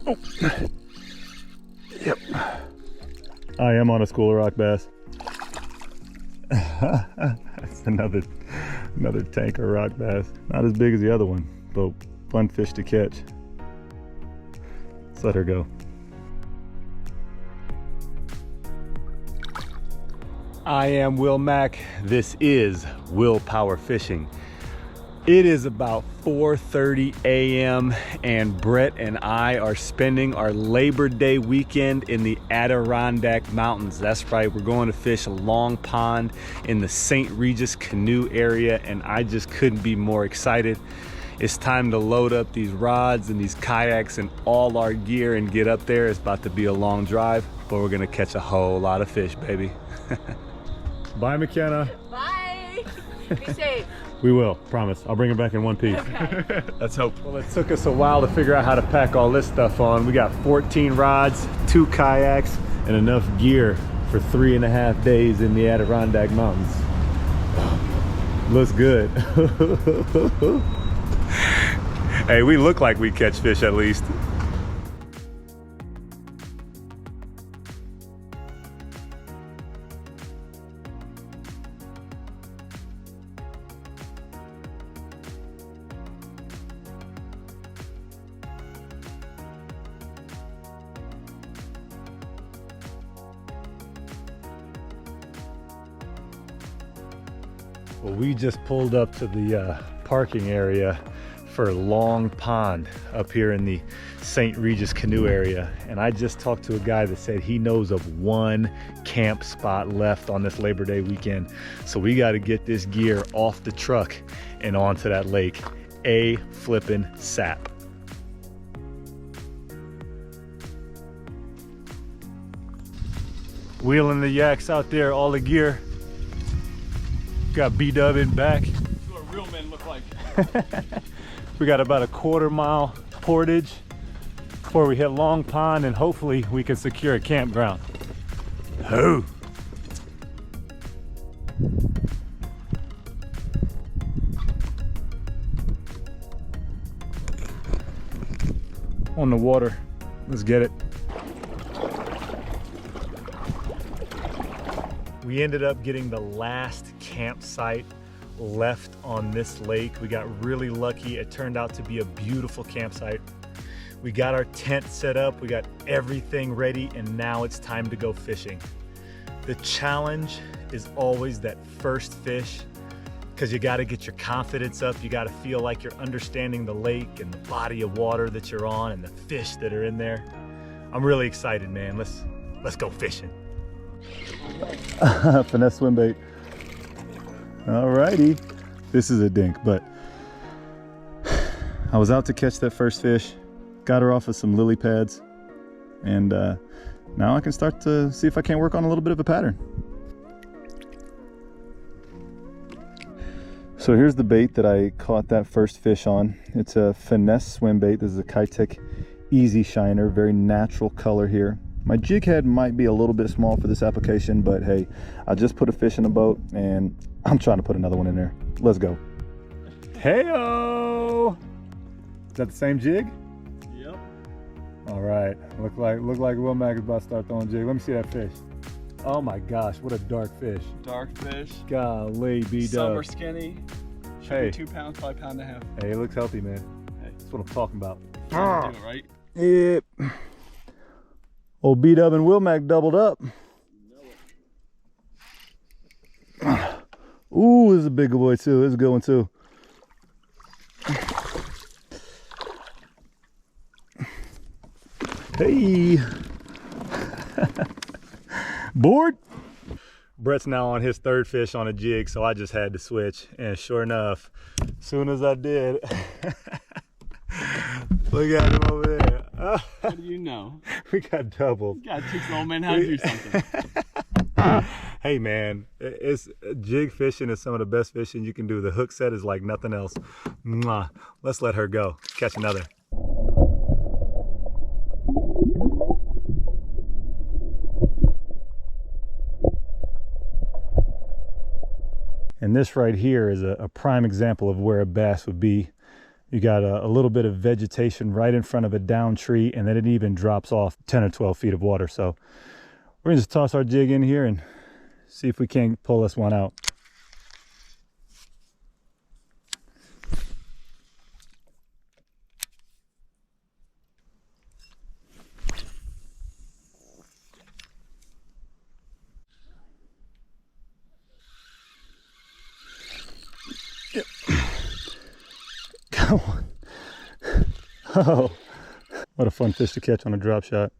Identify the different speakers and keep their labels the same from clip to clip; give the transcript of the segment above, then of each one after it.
Speaker 1: Oh. Yep. I am on a school of rock bass. That's another tanker rock bass. Not as big as the other one, but fun fish to catch. Let's let her go. I am Will Mack. This is Willpower Fishing. It is about 4:30 a.m. and Brett and I are spending our Labor Day weekend in the Adirondack Mountains. That's right, we're going to fish a long pond in the St. Regis Canoe Area, and I just couldn't be more excited. It's time to load up these rods and these kayaks and all our gear and get up there. It's about to be a long drive, but we're gonna catch a whole lot of fish, baby. Bye, McKenna.
Speaker 2: Bye. Be safe.
Speaker 1: We will, promise. I'll bring it back in one piece.
Speaker 2: Okay.
Speaker 1: Let's hope. Well, it took us a while to figure out how to pack all this stuff on. We got 14 rods, 2 kayaks, and enough gear for 3.5 days in the Adirondack Mountains. Looks good. Hey, we look like we catch fish at least. Well, we just pulled up to the parking area for Long Pond up here in the St. Regis Canoe Area. And I just talked to a guy that said he knows of one camp spot left on this Labor Day weekend. So we got to get this gear off the truck and onto that lake. A flippin' sap. Wheeling the yaks out there, all the gear. Got B-Dub in back.
Speaker 3: That's what real men look like.
Speaker 1: We got about a 1/4 mile portage before we hit Long Pond, and hopefully we can secure a campground. Oh. On the water. Let's get it. We ended up getting the last campsite left on this lake. We got really lucky. It turned out to be a beautiful campsite. We got our tent set up, we got everything ready, and now it's time to go fishing. The challenge is always that first fish, because you got to get your confidence up. You got to feel like you're understanding the lake and the body of water that you're on and the fish that are in there. I'm really excited, man. Let's go fishing. Finesse swim bait. Alrighty. This is a dink, but I was out to catch that first fish, got her off of some lily pads, and now I can start to see if I can't work on a little bit of a pattern. So here's the bait that I caught that first fish on. It's a finesse swim bait. This is a Kitech Easy Shiner, very natural color here. My jig head might be a little bit small for this application, but hey, I just put a fish in the boat and I'm trying to put another one in there. Let's go. Hey-o! Is that the same jig?
Speaker 3: Yep.
Speaker 1: All right, look like Will Mack is about to start throwing jig. Let me see that fish. Oh my gosh, what a dark fish.
Speaker 3: Dark fish.
Speaker 1: Golly, B-Dub.
Speaker 3: Summer skinny. Should
Speaker 1: Hey.
Speaker 3: be 2 pounds, probably 1.5 pounds.
Speaker 1: Hey, it looks healthy, man.
Speaker 3: Hey.
Speaker 1: That's what I'm talking about.
Speaker 3: Do it, right?
Speaker 1: Yep. Old B-Dub and Will Mack doubled up. Ooh, this is a big boy too. This is a good one too. Hey. Board. Brett's now on his third fish on a jig, so I just had to switch. And sure enough, as soon as I did, look at him over there.
Speaker 3: What do you know?
Speaker 1: We got doubled.
Speaker 3: You gotta teach the old man how to do something.
Speaker 1: Hey man, it's jig fishing is some of the best fishing you can do. The hook set is like nothing else. Mwah. Let's let her go. Catch another. And this right here is a prime example of where a bass would be. You got a little bit of vegetation right in front of a down tree, and then it even drops off 10 or 12 feet of water. So we're gonna just toss our jig in here and see if we can't pull this one out. Yep. Come on. Oh, what a fun fish to catch on a drop shot.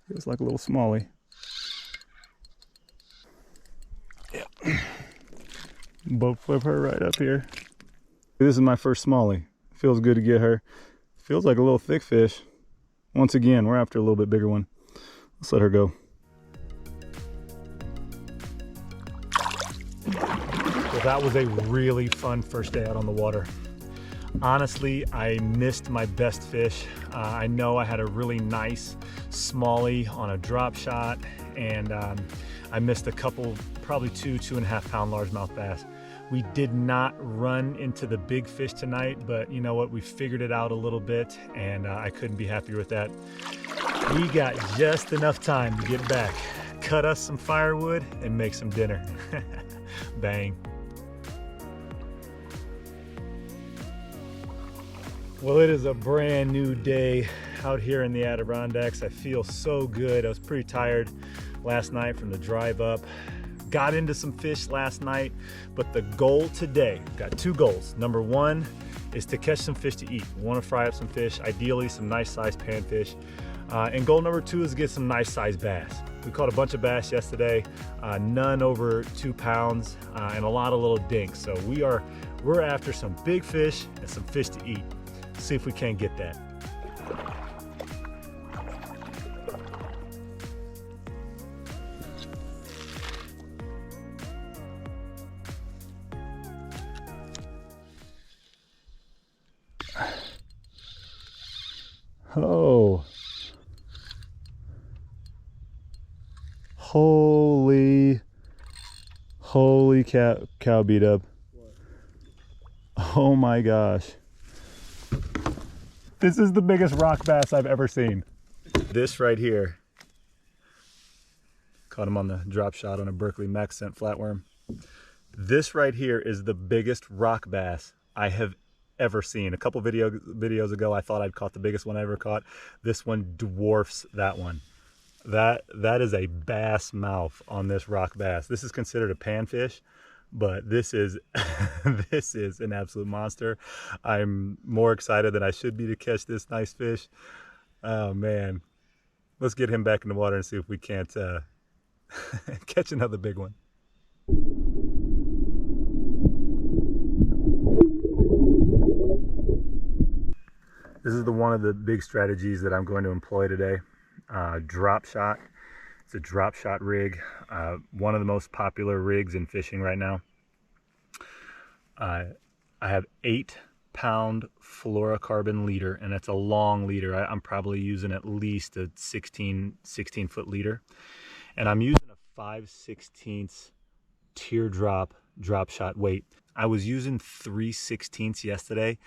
Speaker 1: Feels like a little smallie. Yep. Boat flip her right up here. This is my first smallie. Feels good to get her. Feels like a little thick fish. Once again, we're after a little bit bigger one. Let's let her go. Well, that was a really fun first day out on the water. Honestly, I missed my best fish. I know I had a really nice smallie on a drop shot, and I missed a couple, probably 2.5 pound largemouth bass. We did not run into the big fish tonight, but you know what? We figured it out a little bit, and I couldn't be happier with that. We got just enough time to get back, cut us some firewood, and make some dinner. Bang. Well, it is a brand new day out here in the Adirondacks. I feel so good. I was pretty tired last night from the drive up. Got into some fish last night, but the goal today, got two goals. Number one is to catch some fish to eat. We want to fry up some fish, ideally some nice sized panfish. And goal number two is to get some nice sized bass. We caught a bunch of bass yesterday, none over 2 pounds, and a lot of little dinks. So we're after some big fish and some fish to eat. See if we can't get that. Oh, holy cow beat up. Oh my gosh. This is the biggest rock bass I've ever seen. This right here. Caught him on the drop shot on a Berkley Maxscent flatworm. This right here is the biggest rock bass I have ever seen. A couple videos ago, I thought I'd caught the biggest one I ever caught. This one dwarfs that one. That is a bass mouth on this rock bass. This is considered a panfish, but this is this is an absolute monster. I'm more excited than I should be to catch this nice fish. Oh man, let's get him back in the water and see if we can't catch another big one. This is one of the big strategies that I'm going to employ today. Drop shot. It's a drop shot rig. One of the most popular rigs in fishing right now. I have 8-pound fluorocarbon leader, and it's a long leader. I'm probably using at least a 16 foot leader, and I'm using a 5/16 teardrop drop shot weight. I was using 3/16 yesterday,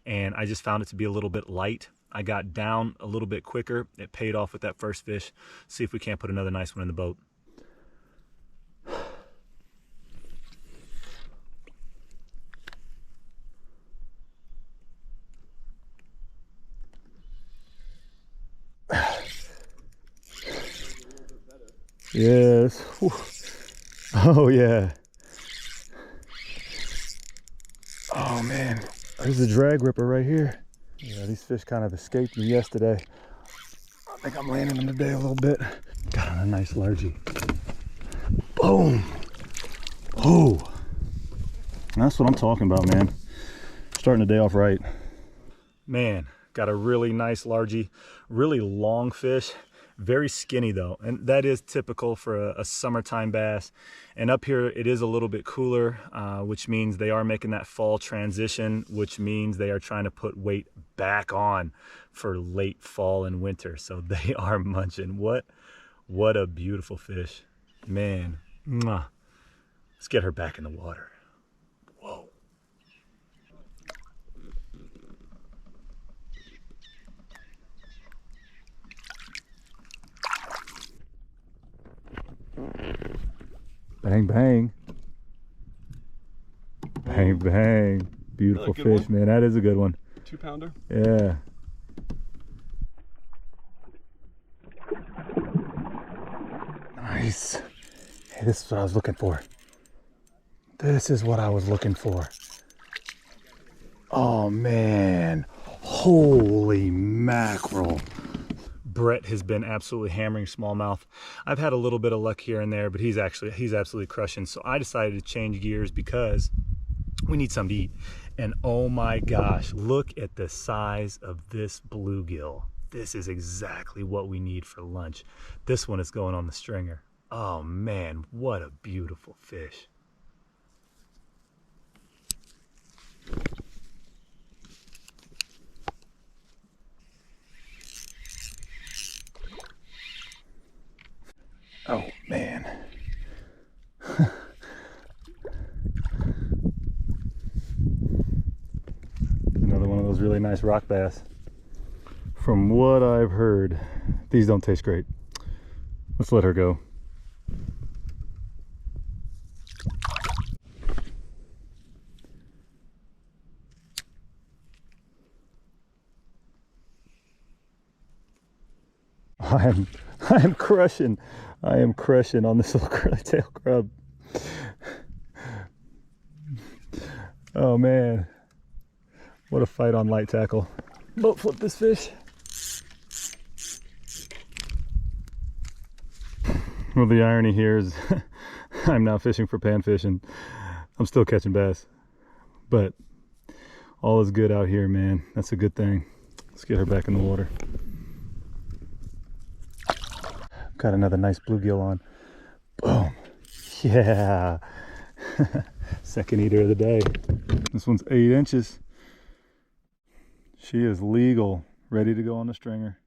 Speaker 1: and I just found it to be a little bit light. I got down a little bit quicker. It paid off with that first fish. See if we can't put another nice one in the boat. Yes. Whew. Oh yeah. Oh man, there's a drag ripper right here. Yeah, these fish kind of escaped me yesterday. I think I'm landing them today a little bit. Got on a nice largie. Boom. Oh, that's what I'm talking about, man. Starting the day off right. Man, got a really nice largie, really long fish. Very skinny though, and that is typical for a summertime bass. And up here it is a little bit cooler, which means they are making that fall transition, which means they are trying to put weight back on for late fall and winter. So they are munching. What a beautiful fish, man. Mwah. Let's get her back in the water. Whoa. Bang, bang. Bang, bang. Beautiful
Speaker 3: Good
Speaker 1: fish,
Speaker 3: one.
Speaker 1: man. That is a good one.
Speaker 3: 2-pounder.
Speaker 1: Yeah. Nice. Hey, this is what I was looking for. This is what I was looking for. Oh, man. Holy mackerel. Brett has been absolutely hammering smallmouth. I've had a little bit of luck here and there, but he's absolutely crushing. So I decided to change gears because we need something to eat. And oh my gosh, look at the size of this bluegill. This is exactly what we need for lunch. This one is going on the stringer. Oh man, what a beautiful fish. Oh man. Another one of those really nice rock bass. From what I've heard, these don't taste great. Let's let her go. I am crushing. I am crushing on this little curly tail grub. Oh man. What a fight on light tackle. Boat flip this fish. Well, the irony here is I'm now fishing for panfish and I'm still catching bass. But all is good out here, man. That's a good thing. Let's get her back in the water. Got another nice bluegill on. Boom. Yeah. Second eater of the day. This one's 8 inches. She is legal, ready to go on the stringer.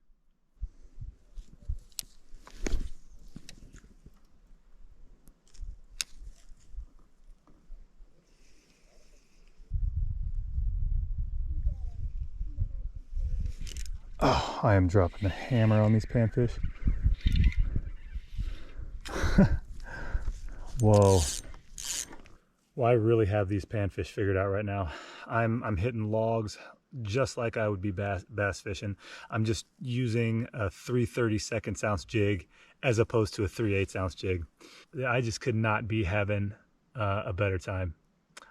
Speaker 1: Oh, I am dropping the hammer on these panfish. Whoa. Well, I really have these panfish figured out right now. I'm hitting logs just like I would be bass fishing. I'm just using a 3/32 ounce jig as opposed to a 3/8 ounce jig. I just could not be having a better time.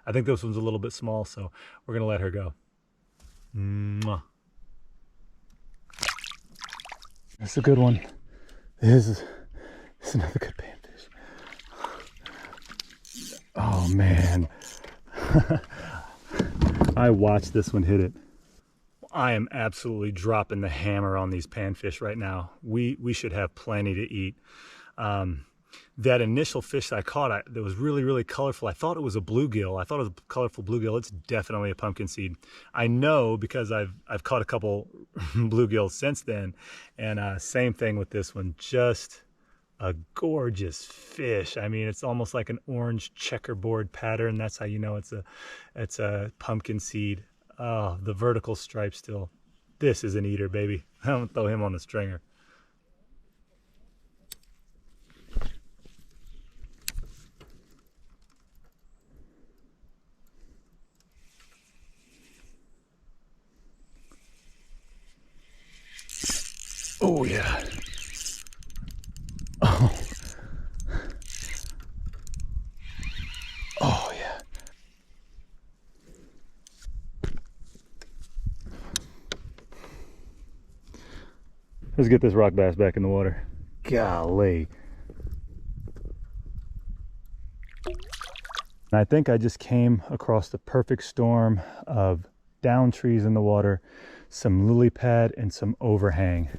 Speaker 1: I think this one's a little bit small, so we're gonna let her go. Mwah. That's a good one. This is another good panfish. Oh man. I watched this one hit it. I am absolutely dropping the hammer on these panfish right now. We should have plenty to eat. That initial fish that I caught that was really colorful, I thought it was a bluegill. I thought it was a colorful bluegill. It's definitely a pumpkin seed. I know because I've caught a couple bluegills since then, and same thing with this one. Just a gorgeous fish. I mean, it's almost like an orange checkerboard pattern. That's how you know it's a pumpkin seed. Oh, the vertical stripe still. This is an eater, baby. I'm gonna throw him on the stringer. Oh yeah. Oh. Oh yeah. Let's get this rock bass back in the water. Golly. I think I just came across the perfect storm of down trees in the water, some lily pad, and some overhang.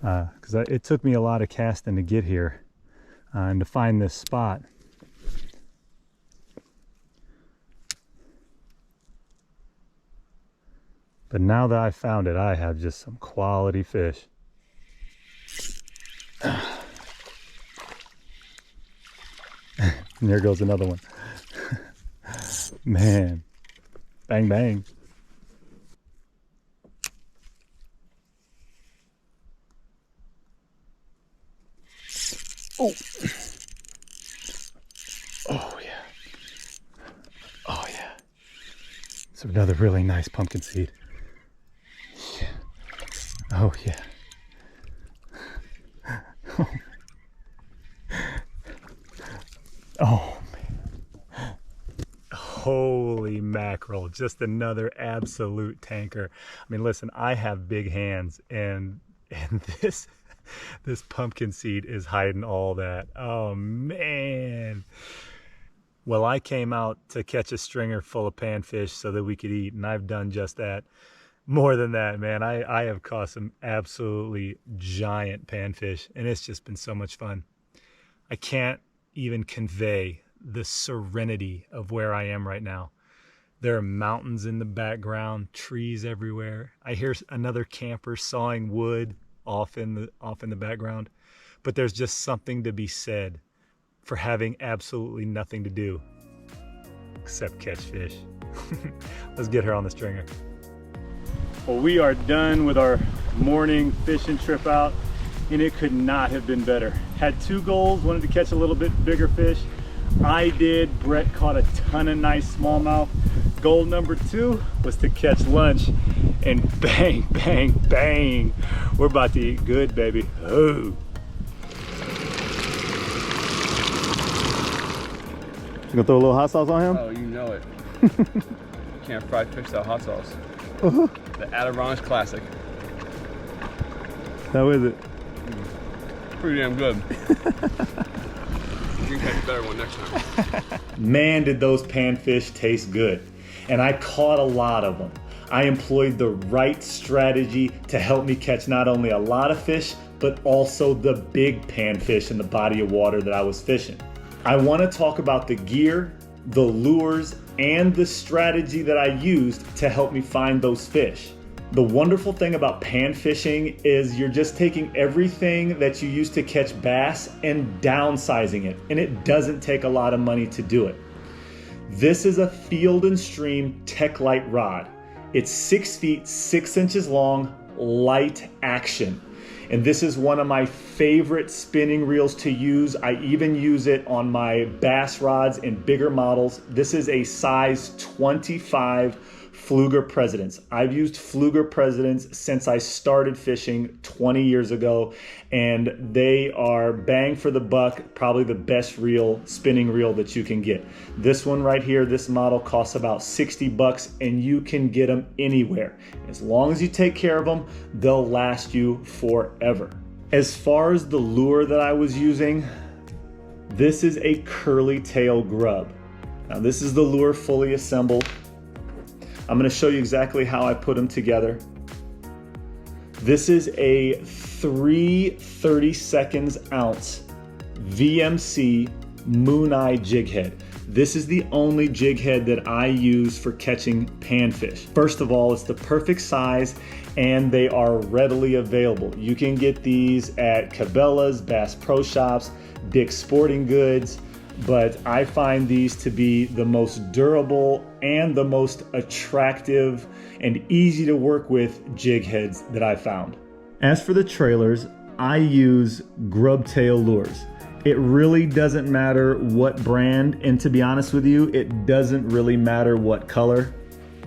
Speaker 1: Because it took me a lot of casting to get here and to find this spot. But now that I've found it, I have just some quality fish. And there goes another one. Man, bang, bang. Oh. Another really nice pumpkin seed. Yeah. Oh yeah. Oh man. Holy mackerel, just another absolute tanker. I mean, listen, I have big hands and this pumpkin seed is hiding all that. Oh man. Well, I came out to catch a stringer full of panfish so that we could eat, and I've done just that. More than that, man, I have caught some absolutely giant panfish, and it's just been so much fun. I can't even convey the serenity of where I am right now. There are mountains in the background, trees everywhere. I hear another camper sawing wood off in the background, but there's just something to be said for having absolutely nothing to do except catch fish. Let's get her on the stringer. Well, we are done with our morning fishing trip out, and it could not have been better. Had two goals, wanted to catch a little bit bigger fish. I did. Brett caught a ton of nice smallmouth. Goal number 2 was to catch lunch, and bang, bang, bang. We're about to eat good, baby. Oh. You gonna throw a little hot sauce on him?
Speaker 3: Oh, you know it. Can't fry fish without hot sauce. The Adirondack classic.
Speaker 1: How is it?
Speaker 3: Pretty damn good. You can catch a better one next time.
Speaker 1: Man, did those panfish taste good. And I caught a lot of them. I employed the right strategy to help me catch not only a lot of fish, but also the big panfish in the body of water that I was fishing. I want to talk about the gear, the lures, and the strategy that I used to help me find those fish. The wonderful thing about pan fishing is you're just taking everything that you used to catch bass and downsizing it, and it doesn't take a lot of money to do it. This is a Field and Stream Tech Light rod. It's 6 feet 6 inches long, light action. And this is one of my favorite spinning reels to use. I even use it on my bass rods in bigger models. This is a size 25 Pflueger Presidents. I've used Pflueger Presidents since I started fishing 20 years ago, and they are bang for the buck, probably the best spinning reel that you can get. This one right here, this model costs about 60 bucks, and you can get them anywhere. As long as you take care of them, they'll last you forever. As far as the lure that I was using, this is a curly tail grub. Now this is the lure fully assembled. I'm going to show you exactly how I put them together. This is a 3/32 ounce VMC Mooneye Jighead. This is the only jig head that I use for catching panfish. First of all, it's the perfect size and they are readily available. You can get these at Cabela's, Bass Pro Shops, Dick's Sporting Goods, but I find these to be the most durable and the most attractive and easy to work with jig heads that I found. As for the trailers, I use grub tail lures. It really doesn't matter what brand, and to be honest with you, it doesn't really matter what color.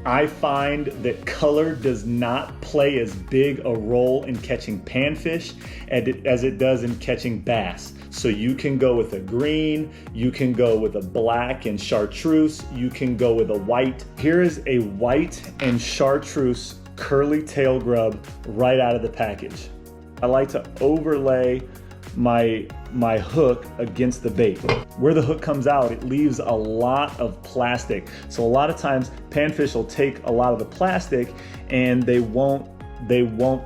Speaker 1: I find that color does not play as big a role in catching panfish as it does in catching bass. So you can go with a green, you can go with a black and chartreuse, you can go with a white. Here is a white and chartreuse curly tail grub right out of the package. I like to overlay my hook against the bait. Where the hook comes out, it leaves a lot of plastic. So a lot of times panfish will take a lot of the plastic and they won't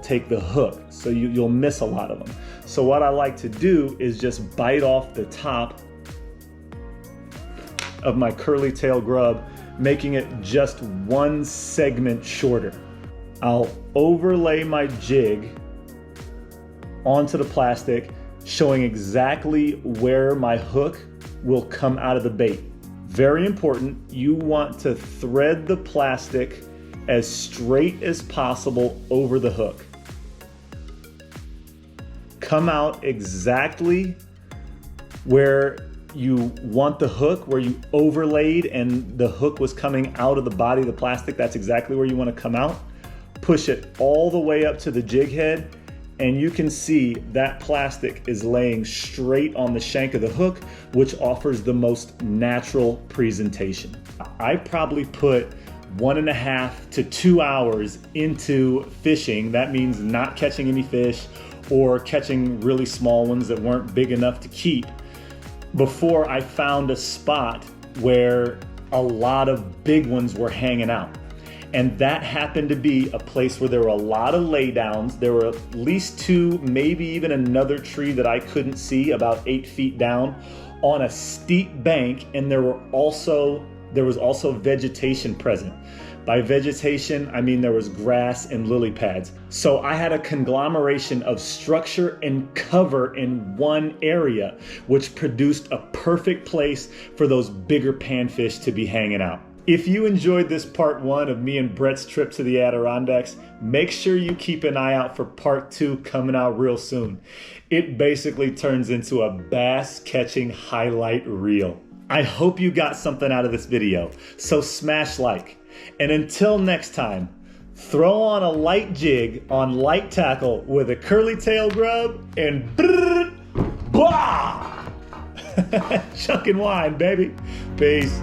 Speaker 1: take the hook. So you'll miss a lot of them. So what I like to do is just bite off the top of my curly tail grub, making it just one segment shorter. I'll overlay my jig onto the plastic, showing exactly where my hook will come out of the bait. Very important, you want to thread the plastic as straight as possible over the hook. Come out exactly where you want the hook where you overlaid and the hook was coming out of the body of the plastic, that's exactly where you want to come out. Push it all the way up to the jig head, and you can see that plastic is laying straight on the shank of the hook, which offers the most natural presentation. I probably put 1.5 to 2 hours into fishing. That means not catching any fish or catching really small ones that weren't big enough to keep, before I found a spot where a lot of big ones were hanging out. And that happened to be a place where there were a lot of laydowns. There were at least 2, maybe even another tree that I couldn't see about 8 feet down on a steep bank, and there was also vegetation present. By vegetation, I mean there was grass and lily pads. So I had a conglomeration of structure and cover in one area, which produced a perfect place for those bigger panfish to be hanging out. If you enjoyed this part 1 of me and Brett's trip to the Adirondacks, make sure you keep an eye out for part 2 coming out real soon. It basically turns into a bass catching highlight reel. I hope you got something out of this video, so smash like. And until next time, throw on a light jig on light tackle with a curly tail grub and bah! Chuck and wine, baby. Peace.